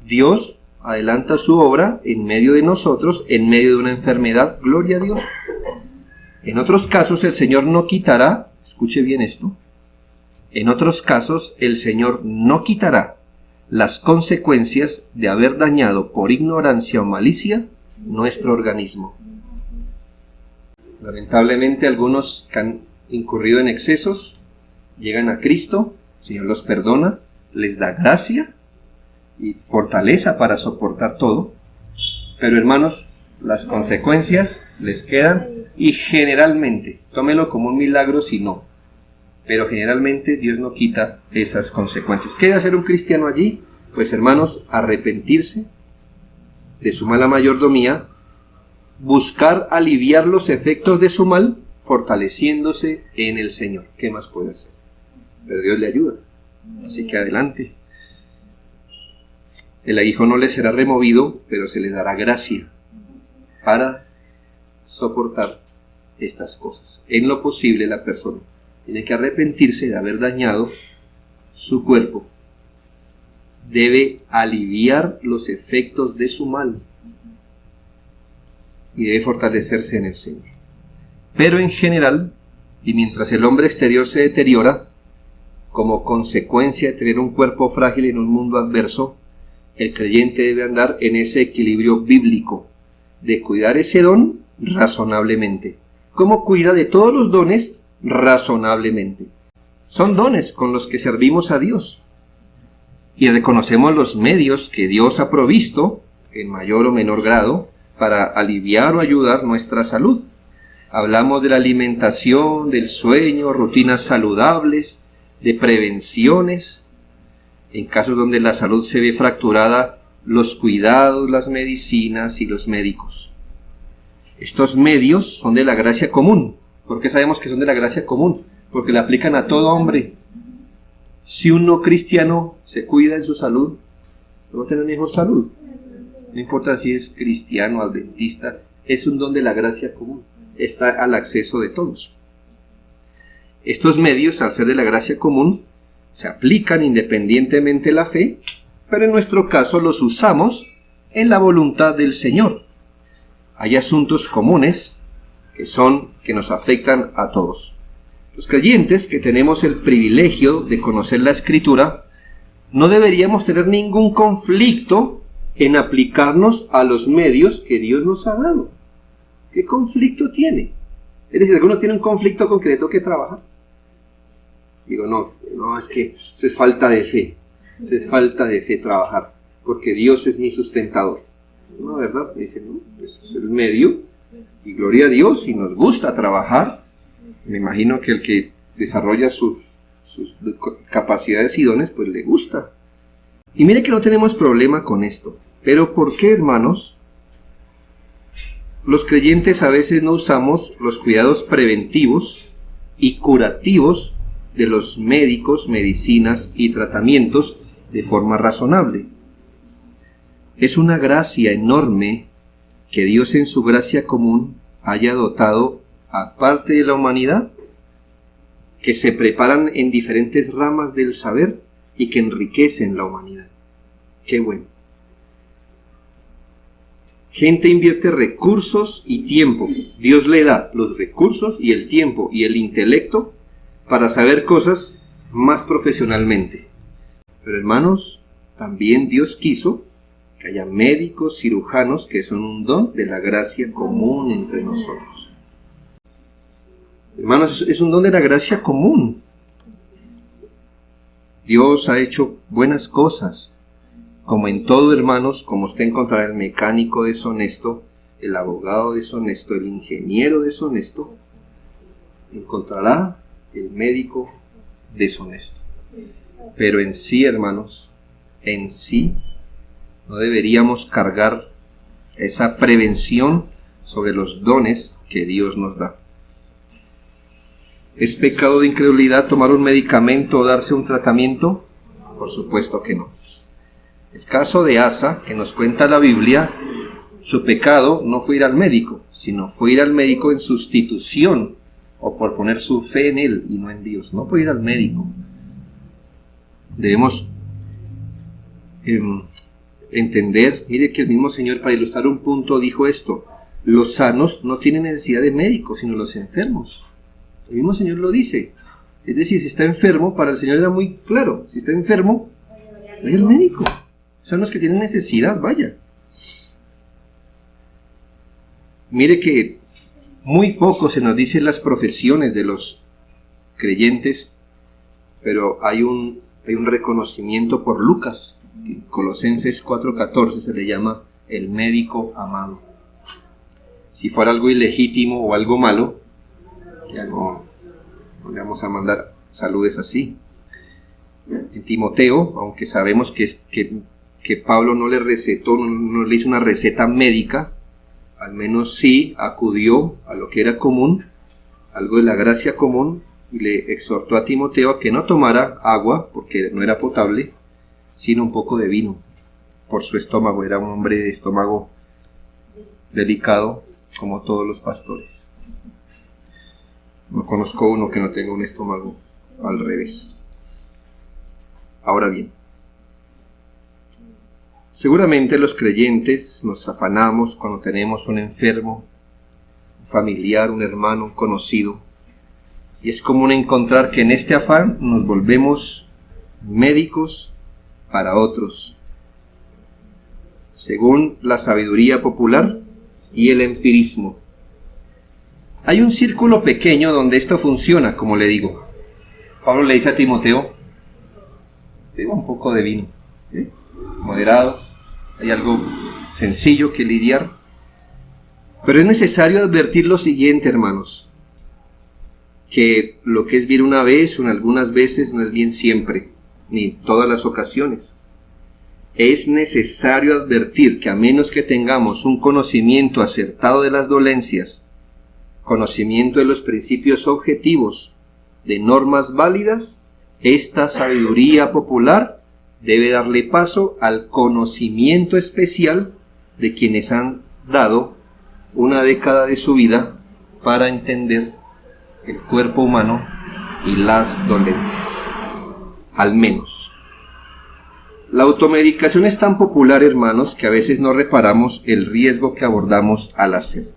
[SPEAKER 1] Dios adelanta su obra en medio de nosotros, en medio de una enfermedad. Gloria a Dios. En otros casos el Señor no quitará, escuche bien esto, en otros casos el Señor no quitará las consecuencias de haber dañado por ignorancia o malicia nuestro organismo. Lamentablemente algunos que han incurrido en excesos llegan a Cristo, el Señor los perdona, les da gracia y fortaleza para soportar todo, pero hermanos, las consecuencias les quedan y generalmente, tómelo como un milagro si no, pero generalmente Dios no quita esas consecuencias. ¿Qué debe hacer un cristiano allí? Pues hermanos, arrepentirse de su mala mayordomía, buscar aliviar los efectos de su mal, fortaleciéndose en el Señor. ¿Qué más puede hacer? Pero Dios le ayuda, así que adelante. El aguijón no le será removido, pero se le dará gracia para soportar estas cosas. En lo posible la persona tiene que arrepentirse de haber dañado su cuerpo. Debe aliviar los efectos de su mal y debe fortalecerse en el Señor. Pero en general, y mientras el hombre exterior se deteriora, como consecuencia de tener un cuerpo frágil en un mundo adverso, el creyente debe andar en ese equilibrio bíblico de cuidar ese don razonablemente. ¿Cómo cuida de todos los dones? Razonablemente. Son dones con los que servimos a Dios y reconocemos los medios que Dios ha provisto, en mayor o menor grado, para aliviar o ayudar nuestra salud. Hablamos de la alimentación, del sueño, rutinas saludables, de prevenciones. En casos donde la salud se ve fracturada, los cuidados, las medicinas y los médicos. Estos medios son de la gracia común. ¿Por qué sabemos que son de la gracia común? Porque le aplican a todo hombre. Si un no cristiano se cuida en su salud, va a tener mejor salud. No importa si es cristiano o adventista, es un don de la gracia común. Está al acceso de todos. Estos medios, al ser de la gracia común, se aplican independientemente de la fe, pero en nuestro caso los usamos en la voluntad del Señor. Hay asuntos comunes que nos afectan a todos. Los creyentes que tenemos el privilegio de conocer la Escritura, no deberíamos tener ningún conflicto en aplicarnos a los medios que Dios nos ha dado. ¿Qué conflicto tiene? Es decir, algunos tienen un conflicto con que le toque trabajar. Digo, no, es que eso es falta de fe. Eso es falta de fe trabajar, porque Dios es mi sustentador. No, ¿verdad? Dicen, no, es el medio, y gloria a Dios, si nos gusta trabajar, me imagino que el que desarrolla sus capacidades y dones, pues le gusta. Y mire que no tenemos problema con esto. Pero ¿por qué, hermanos? Los creyentes a veces no usamos los cuidados preventivos y curativos de los médicos, medicinas y tratamientos de forma razonable. Es una gracia enorme que Dios en su gracia común haya dotado a parte de la humanidad que se preparan en diferentes ramas del saber y que enriquecen la humanidad. Qué bueno. Gente invierte recursos y tiempo. Dios le da los recursos y el tiempo y el intelecto para saber cosas más profesionalmente. Pero hermanos, también Dios quiso que haya médicos, cirujanos, que son un don de la gracia común entre nosotros. Hermanos, es un don de la gracia común. Dios ha hecho buenas cosas. Como en todo, hermanos, como usted encontrará el mecánico deshonesto, el abogado deshonesto, el ingeniero deshonesto, encontrará el médico deshonesto. Pero en sí, hermanos, en sí, no deberíamos cargar esa prevención sobre los dones que Dios nos da. ¿Es pecado de incredulidad tomar un medicamento o darse un tratamiento? Por supuesto que no. El caso de Asa, que nos cuenta la Biblia, Su pecado no fue ir al médico, sino fue ir al médico en sustitución o por poner su fe en él y no en Dios. No por ir al médico. Debemos entender, mire que el mismo Señor, para ilustrar un punto, dijo esto: los sanos no tienen necesidad de médicos, sino los enfermos. El mismo Señor lo dice. Es decir, si está enfermo, para el Señor era muy claro: si está enfermo, vaya al médico. Son los que tienen necesidad, vaya. Mire que muy poco se nos dicen las profesiones de los creyentes, pero hay un reconocimiento por Lucas. En Colosenses 4:14 se le llama el médico amado. Si fuera algo ilegítimo o algo malo, ya no le vamos a mandar saludes así. En Timoteo, aunque sabemos que Pablo no le recetó, no le hizo una receta médica, al menos sí acudió a lo que era común, algo de la gracia común, y le exhortó a Timoteo a que no tomara agua, porque no era potable, sino un poco de vino, por su estómago. Era un hombre de estómago delicado, como todos los pastores. No conozco uno que no tenga un estómago al revés. Ahora bien, seguramente los creyentes nos afanamos cuando tenemos un enfermo, un familiar, un hermano, un conocido, y es común encontrar que en este afán nos volvemos médicos para otros, según la sabiduría popular y el empirismo. Hay un círculo pequeño donde esto funciona, como le digo. Pablo le dice a Timoteo: beba un poco de vino, moderado. Hay algo sencillo que lidiar, pero es necesario advertir lo siguiente, hermanos: que lo que es bien una vez o en algunas veces no es bien siempre, ni todas las ocasiones. Es necesario advertir que a menos que tengamos un conocimiento acertado de las dolencias, conocimiento de los principios objetivos, de normas válidas, esta sabiduría popular debe darle paso al conocimiento especial de quienes han dado una década de su vida para entender el cuerpo humano y las dolencias. Al menos. La automedicación es tan popular, hermanos, que a veces no reparamos el riesgo que abordamos al hacer.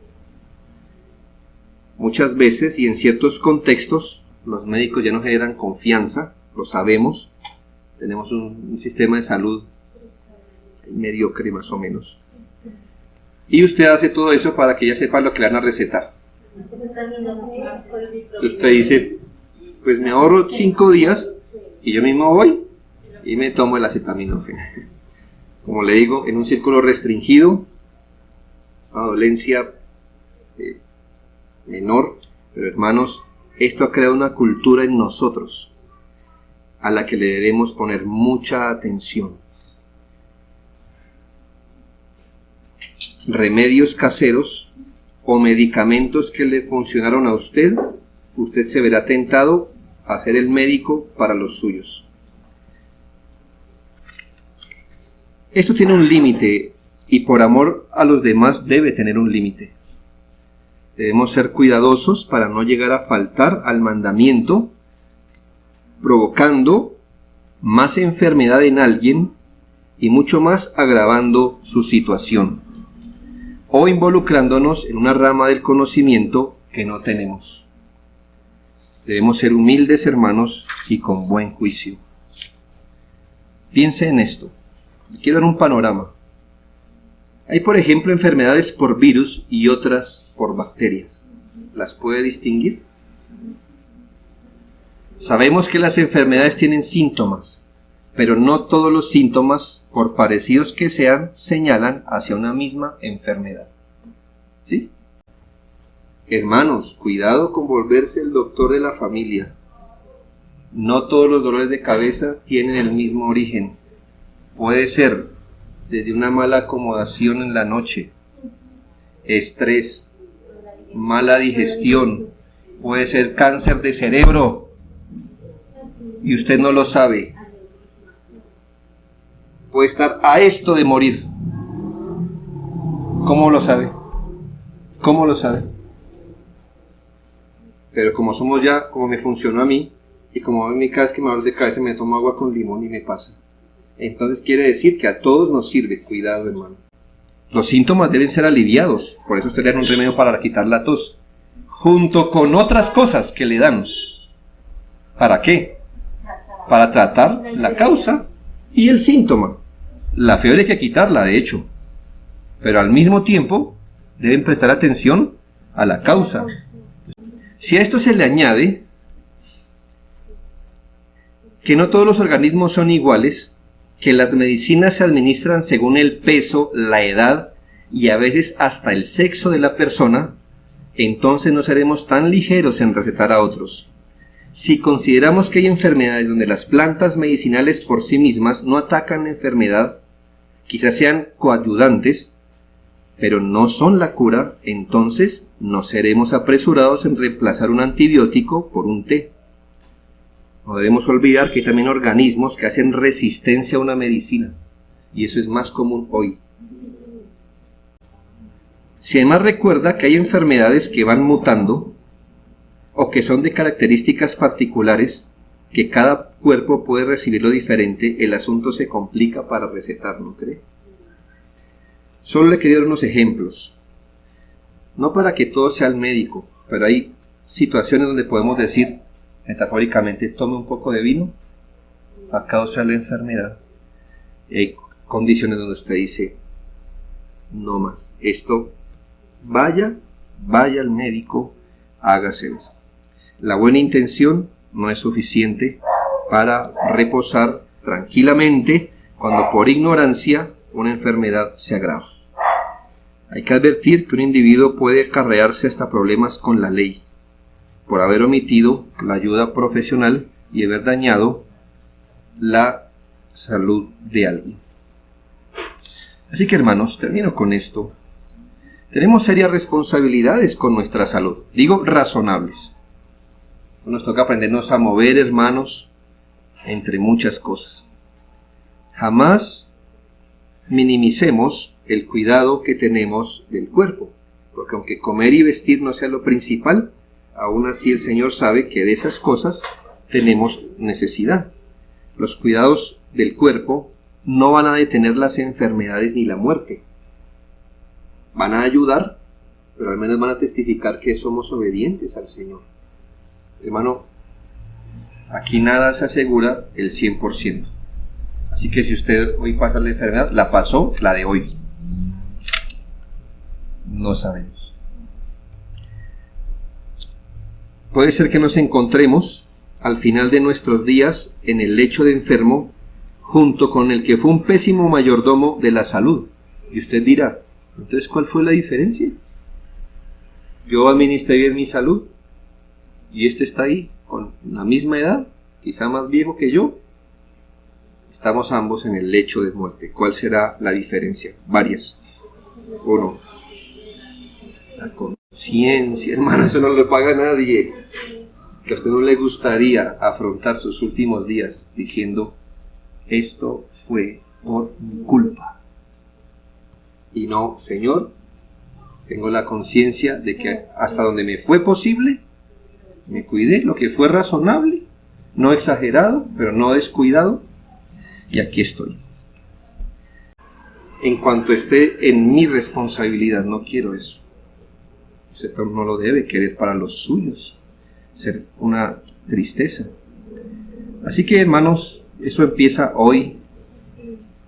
[SPEAKER 1] Muchas veces y en ciertos contextos, los médicos ya nos generan confianza, lo sabemos, tenemos un sistema de salud mediocre más o menos. Y usted hace todo eso para que ya sepa lo que le van a recetar. Usted dice: pues me ahorro 5 días y yo mismo voy y me tomo el acetaminofén. Como le digo, en un círculo restringido, una dolencia menor, pero hermanos, esto ha creado una cultura en nosotros a la que le debemos poner mucha atención. Remedios caseros o medicamentos que le funcionaron a usted, usted se verá tentado a ser el médico para los suyos. Esto tiene un límite y por amor a los demás debe tener un límite. Debemos ser cuidadosos para no llegar a faltar al mandamiento, provocando más enfermedad en alguien y mucho más agravando su situación, o involucrándonos en una rama del conocimiento que no tenemos. Debemos ser humildes, hermanos, y con buen juicio. Piense en esto. Quiero dar un panorama. Hay, por ejemplo, enfermedades por virus y otras por bacterias. ¿Las puede distinguir? Sabemos que las enfermedades tienen síntomas, pero no todos los síntomas, por parecidos que sean, señalan hacia una misma enfermedad. ¿Sí? Hermanos, cuidado con volverse el doctor de la familia. No todos los dolores de cabeza tienen el mismo origen. Puede ser desde una mala acomodación en la noche, estrés, mala digestión, puede ser cáncer de cerebro y usted no lo sabe. Puede estar a esto de morir. ¿Cómo lo sabe? ¿Cómo lo sabe? Pero como somos ya, como me funcionó a mí, y como a mí cada vez que me duele de cabeza me tomo agua con limón y me pasa. Entonces quiere decir que a todos nos sirve. Cuidado, hermano. Los síntomas deben ser aliviados. Por eso usted le da un remedio para quitar la tos. Junto con otras cosas que le dan. ¿Para qué? Para tratar la causa y el síntoma. La fiebre hay que quitarla, de hecho. Pero al mismo tiempo deben prestar atención a la causa. Si a esto se le añade que no todos los organismos son iguales, que las medicinas se administran según el peso, la edad y a veces hasta el sexo de la persona, entonces no seremos tan ligeros en recetar a otros. Si consideramos que hay enfermedades donde las plantas medicinales por sí mismas no atacan la enfermedad, quizás sean coayudantes, pero no son la cura, entonces no seremos apresurados en reemplazar un antibiótico por un té. No debemos olvidar que hay también organismos que hacen resistencia a una medicina, y eso es más común hoy. Si además recuerda que hay enfermedades que van mutando, o que son de características particulares, que cada cuerpo puede recibirlo diferente, el asunto se complica para recetar, ¿no cree? Solo le quería dar unos ejemplos. No para que todo sea el médico, pero hay situaciones donde podemos decir, metafóricamente, tome un poco de vino a causa de la enfermedad. Y hay condiciones donde usted dice, no más, esto, vaya al médico, hágaselo. La buena intención no es suficiente para reposar tranquilamente cuando por ignorancia una enfermedad se agrava. Hay que advertir que un individuo puede acarrearse hasta problemas con la ley por haber omitido la ayuda profesional y haber dañado la salud de alguien. Así que, hermanos, termino con esto. Tenemos serias responsabilidades con nuestra salud, digo razonables. Nos toca aprendernos a mover, hermanos, entre muchas cosas. Jamás minimicemos el cuidado que tenemos del cuerpo, porque aunque comer y vestir no sea lo principal, aún así el Señor sabe que de esas cosas tenemos necesidad. Los cuidados del cuerpo no van a detener las enfermedades ni la muerte. Van a ayudar, pero al menos van a testificar que somos obedientes al Señor. Hermano, aquí nada se asegura el 100%. Así que si usted hoy pasa la enfermedad, la pasó la de hoy. No sabemos. Puede ser que nos encontremos al final de nuestros días en el lecho de enfermo junto con el que fue un pésimo mayordomo de la salud. Y usted dirá, entonces, ¿cuál fue la diferencia? Yo administré bien mi salud y este está ahí con la misma edad, quizá más viejo que yo. Estamos ambos en el lecho de muerte. ¿Cuál será la diferencia? Varias. Uno, la conciencia, hermano, eso no lo paga nadie. Que a usted no le gustaría afrontar sus últimos días diciendo, esto fue por mi culpa. Y no, Señor, tengo la conciencia de que hasta donde me fue posible, me cuidé, lo que fue razonable, no exagerado, pero no descuidado, y aquí estoy. En cuanto esté en mi responsabilidad, no quiero eso. Usted no lo debe querer para los suyos, ser una tristeza. Así que, hermanos, eso empieza hoy,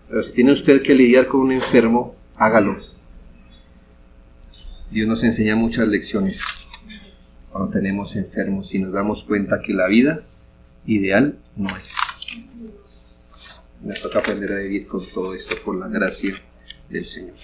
[SPEAKER 1] pero si tiene usted que lidiar con un enfermo, hágalo. Dios nos enseña muchas lecciones cuando tenemos enfermos y nos damos cuenta que la vida ideal no es. Nos toca aprender a vivir con todo esto por la gracia del Señor.